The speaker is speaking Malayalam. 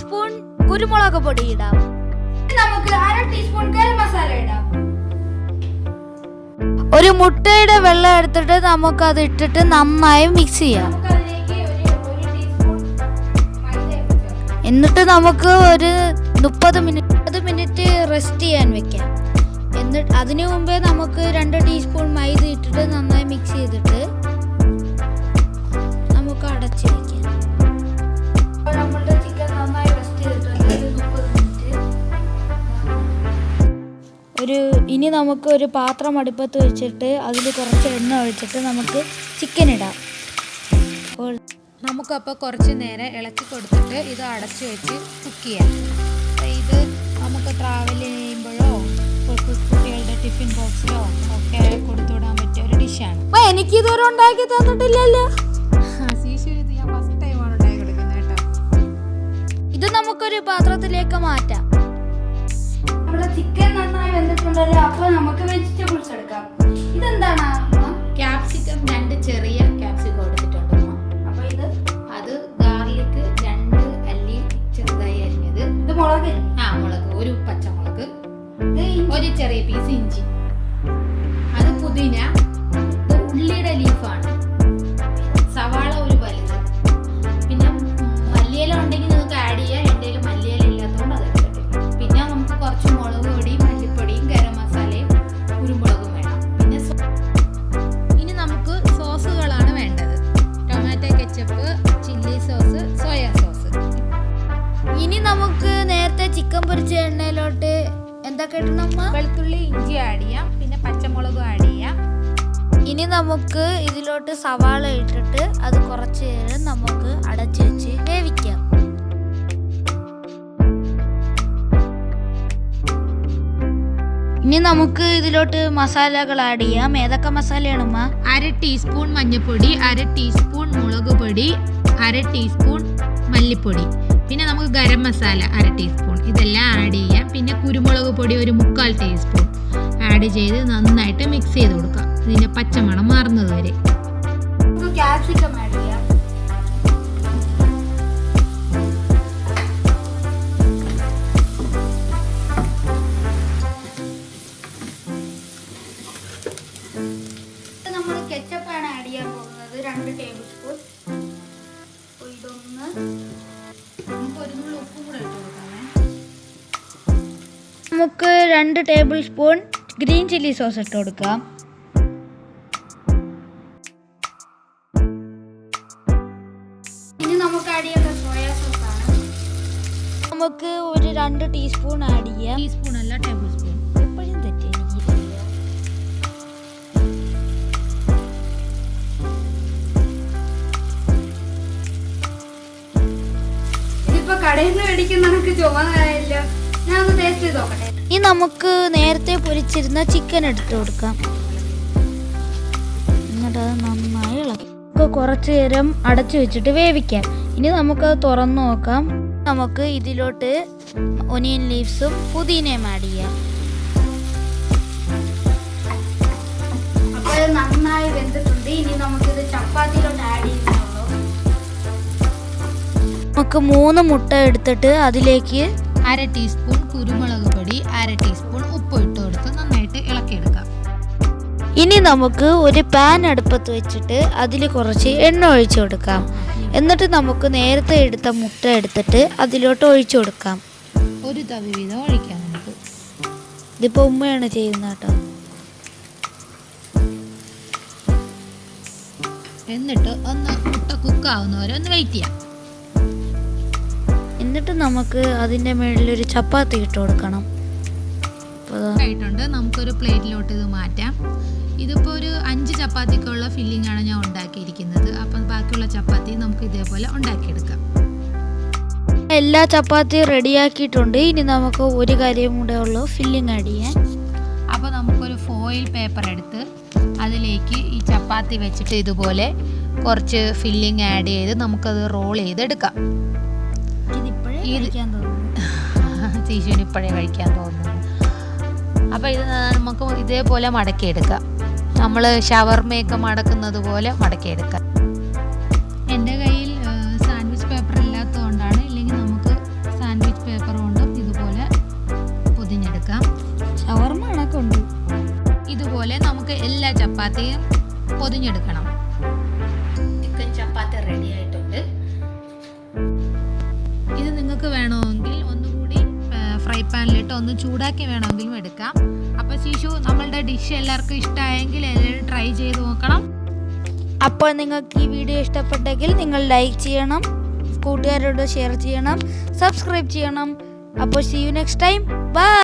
ടീസ്പൂൺ കുരുമുളക് പൊടി ഇടാം. നമുക്ക് 1/2 ടീസ്പൂൺ ഗരം മസാല ഇടാം. ഒരു മുട്ടയുടെ വെള്ളം എടുത്തിട്ട് നമുക്ക് അത് ഇട്ടിട്ട് നന്നായി മിക്സ് ചെയ്യാം. എന്നിട്ട് നമുക്ക് ഒരു 30 മിനിറ്റ് റെസ്റ്റ് ചെയ്യാൻ വെക്കാം. എന്നിട്ട് അതിനു മുമ്പേ നമുക്ക് 2 ടീസ്പൂൺ മൈദ ഇട്ടിട്ട് നന്നായി മിക്സ് ചെയ്തിട്ട് നമുക്ക് അടച്ചു വെക്കാം. നമ്മുടെ ചിക്കൻ നന്നായി റെസ്റ്റ് ചെയ്തിട്ടുണ്ട് 30 മിനിറ്റ്. ഇനി നമുക്ക് ഒരു പാത്രം അടുപ്പത്ത് വെച്ചിട്ട് അതിൽ കുറച്ച് എണ്ണ ഒഴിച്ചിട്ട് നമുക്ക് ചിക്കൻ ഇടാം. നമുക്കപ്പോൾ കുറച്ച് നേരം ഇളക്കി കൊടുത്തിട്ട് ഇത് അടച്ചു വെച്ച് കുക്ക് ചെയ്യാം. ഇത് നമുക്ക് ട്രാവൽ ചെയ്യുമ്പോഴോ കുട്ടികളുടെ ടിഫിൻ ബോക്സിലോ ഒക്കെ കൊടുത്തുവിടാൻ പറ്റിയ ഒരു ഡിഷാണ്. എനിക്ക് ഇതുവരെ ഉണ്ടാക്കി തന്നിട്ടില്ലല്ലോ. ഞാൻ ഫസ്റ്റ് ടൈമാണ് ഉണ്ടാക്കി കൊടുക്കുന്നത് കേട്ടോ. ഇത് നമുക്കൊരു പാത്രത്തിലേക്ക് മാറ്റാം. നമ്മുടെ ചിക്കൻ നന്നായി വെന്തിട്ടുണ്ടല്ലോ. അപ്പോൾ നമുക്ക് വെജിറ്റബിൾസ് എടുക്കാം. ഇതെന്താണ്? ക്യാപ്സിക്കം 2 ചെറിയ ക്യാപ്സിക്കം എടുത്തിട്ടുണ്ട്. അപ്പോൾ അത് ഗാർലിക് 2 അല്ലി ചെറുതായി അരിഞ്ഞത്. ഇത് മുളക്. മുളക്, ഒരു പച്ചമുളക്, ഒരു ചെറിയ പീസ് ഇഞ്ചി, അത് പുതിന, ഇത് ഉള്ളിയുടെ ലീഫാണ്, സവാള ഒരു വലുത്, പിന്നെ മല്ലിയില ഉണ്ടെങ്കിൽ നിങ്ങൾക്ക് ആഡ് ചെയ്യാം. എൻ്റെ കയ്യിൽ മല്ലിയില ഇല്ലാത്തതുകൊണ്ട് അത് എടുത്തിട്ടില്ല. പിന്നെ നമുക്ക് കുറച്ച് മുളക് പൊടിയും മല്ലിപ്പൊടിയും ഗരം മസാലയും കുരുമുളകും വേണം. പിന്നെ ഇനി നമുക്ക് സോസുകളാണ് വേണ്ടത്. Tomato ketchup, chilli sauce, soya sauce. ഇനി നമുക്ക് നേരത്തെ ചിക്കൻ പൊരിച്ച എണ്ണയിലോട്ട് എന്തൊക്കെ ഇടണം? വെളുത്തുള്ളി, ഇഞ്ചി ആഡ് ചെയ്യാം. പിന്നെ പച്ചമുളകും ആഡ് ചെയ്യാം. ഇനി നമുക്ക് ഇതിലോട്ട് സവാള ഇട്ടിട്ട് അത് കുറച്ച് നേരം നമുക്ക് അടച്ചു വെച്ച് വേവിക്കാം. ഇനി നമുക്ക് ഇതിലോട്ട് മസാലകൾ ആഡ് ചെയ്യാം. ഏതൊക്കെ മസാലയാണ്? 1/2 ടീസ്പൂൺ മഞ്ഞൾപ്പൊടി, 1/2 ടീസ്പൂൺ മുളക് പൊടി, 1/2 ടീസ്പൂൺ മല്ലിപ്പൊടി, പിന്നെ നമുക്ക് ഗരം മസാല 1/2 ടീസ്പൂൺ, ഇതെല്ലാം ആഡ് ചെയ്യാം. പിന്നെ കുരുമുളക് പൊടി ഒരു 1/4 ടീസ്പൂൺ ആഡ് ചെയ്ത് നന്നായിട്ട് മിക്സ് ചെയ്ത് കൊടുക്കാം, ഇതിൻ്റെ പച്ചമണം മാറുന്നത് വരെ. ക്യാപ്സിക്കം ആഡ് ചെയ്യാം. നമ്മൾ കെച്ചപ്പാണ് ആഡ് ചെയ്യാൻ പോകുന്നത്. 2 ടേബിൾ സ്പൂൺ. ഇതൊന്ന് നമുക്ക് ഒരു നുള്ളി ഉപ്പും കൂടെ ഇട്ട് കൊടുക്കാമേ. നമുക്ക് 2 table spoon green chilli sauce ഇട്ട് കൊടുക്കാം. ഇനി നമുക്ക് ആഡ് ചെയ്യുന്നത് സോയാ സോസ് ആണ്. നമുക്ക് ഒരു 2 ടീസ്പൂൺ ആഡ് ചെയ്യാം. ടീസ്പൂൺ അല്ല, ടേബിൾ സ്പൂൺ. എപ്പോഴും തെറ്റി എനിക്ക്. ഇതിപ്പോ കടയിൽ നിന്ന് മേടിക്കുന്നതൊക്കെ ചുമന്നില്ല. ഞാൻ ഒന്ന് ടേസ്റ്റ് ചെയ്ത് നോക്കട്ടെ. ഇനി നമുക്ക് നേരത്തെ പൊരിച്ചിരുന്ന ചിക്കൻ എടുത്ത് കൊടുക്കാം. എന്നിട്ട് അത് നന്നായി ഇളക്കി കുറച്ച് നേരം അടച്ചു വെച്ചിട്ട് വേവിക്കാം. ഇനി നമുക്കത് തുറന്നു നോക്കാം. നമുക്ക് ഇതിലോട്ട് ഒനിയൻ ലീവ്സും പുതിനയും ആഡ് ചെയ്യാം. അപ്പോൾ നന്നായി വെന്തിട്ടുണ്ട്. ഇനി നമുക്കിത് ചപ്പാത്തിയിലോട്ട് ആഡ് ചെയ്യുന്നുള്ളൂ. നമുക്ക് 3 മുട്ട എടുത്തിട്ട് അതിലേക്ക് 1/2 ടീസ്പൂൺ കുരുമുളക് പൊടി, 1/2 ടീസ്പൂൺ ഉപ്പ് ഇട്ട് കൊടുത്ത് നന്നായിട്ട് ഇളക്കിയെടുക്കാം. ഇനി നമുക്ക് ഒരു പാൻ അടുപ്പത്ത് വെച്ചിട്ട് അതിൽ കുറച്ച് എണ്ണ ഒഴിച്ചു കൊടുക്കാം. എന്നിട്ട് നമുക്ക് നേരത്തെ എടുത്ത മുട്ട എടുത്തിട്ട് അതിലോട്ട് ഒഴിച്ചു കൊടുക്കാം. ഒരു തവി വീതം ഒഴിക്കാം നമുക്ക്. ഇതിപ്പോൾ ഉമ്മയാണ് ചെയ്യുന്നത് കേട്ടോ. എന്നിട്ട് ഒന്ന് മുട്ട കുക്കാവുന്നവരെ ഒന്ന് വെയിറ്റ് ചെയ്യാം. എന്നിട്ട് നമുക്ക് അതിൻ്റെ മുകളിലൊരു ചപ്പാത്തി ഇട്ട് കൊടുക്കണം. ആയിട്ടുണ്ട്. നമുക്കൊരു പ്ലേറ്റിലോട്ട് ഇത് മാറ്റാം. ഇതിപ്പോൾ ഒരു 5 ചപ്പാത്തിക്കുള്ള ഫില്ലിംഗ് ആണ് ഞാൻ ഉണ്ടാക്കിയിരിക്കുന്നത്. അപ്പം ബാക്കിയുള്ള ചപ്പാത്തി നമുക്ക് ഇതേപോലെ ഉണ്ടാക്കിയെടുക്കാം. എല്ലാ ചപ്പാത്തിയും റെഡിയാക്കിയിട്ടുണ്ട്. ഇനി നമുക്ക് ഒരു കാര്യം കൂടെ ഉള്ളൂ, ഫില്ലിംഗ് ആഡ് ചെയ്യാൻ. അപ്പോൾ നമുക്കൊരു ഫോയിൽ പേപ്പർ എടുത്ത് അതിലേക്ക് ഈ ചപ്പാത്തി വെച്ചിട്ട് ഇതുപോലെ കുറച്ച് ഫില്ലിംഗ് ആഡ് ചെയ്ത് നമുക്കത് റോൾ ചെയ്തെടുക്കാം. ചീശുവിന് ഇപ്പോഴേ കഴിക്കാൻ തോന്നുന്നു. അപ്പോൾ ഇത് നമുക്ക് ഇതേപോലെ മടക്കിയെടുക്കാം. നമ്മൾ ഷവർമയൊക്കെ മടക്കുന്നത് പോലെ മടക്കിയെടുക്കാം. എൻ്റെ കയ്യിൽ സാൻഡ്വിച്ച് പേപ്പർ ഇല്ലാത്തതുകൊണ്ടാണ്, ഇല്ലെങ്കിൽ നമുക്ക് എല്ലാ ചപ്പാത്തിയും പൊതിഞ്ഞെടുക്കണം. ചിക്കൻ ചപ്പാത്തി റെഡി ആയിട്ടുണ്ട്. ഇത് നിങ്ങൾക്ക് വേണമെങ്കിൽ ഒന്നുകൂടി ഫ്രൈ പാനിലിട്ട് ഒന്ന് ചൂടാക്കി വേണമെങ്കിലും എടുക്കാം. അപ്പോൾ ശിശു, നമ്മളുടെ ഡിഷ് എല്ലാവർക്കും ഇഷ്ടമായെങ്കിൽ എല്ലാവരും ട്രൈ ചെയ്ത് നോക്കണം. അപ്പോൾ നിങ്ങൾക്ക് ഈ വീഡിയോ ഇഷ്ടപ്പെട്ടെങ്കിൽ നിങ്ങൾ ലൈക്ക് ചെയ്യണം, കൂട്ടുകാരോട് ഷെയർ ചെയ്യണം, സബ്സ്ക്രൈബ് ചെയ്യണം. അപ്പോൾ see you next time. Bye.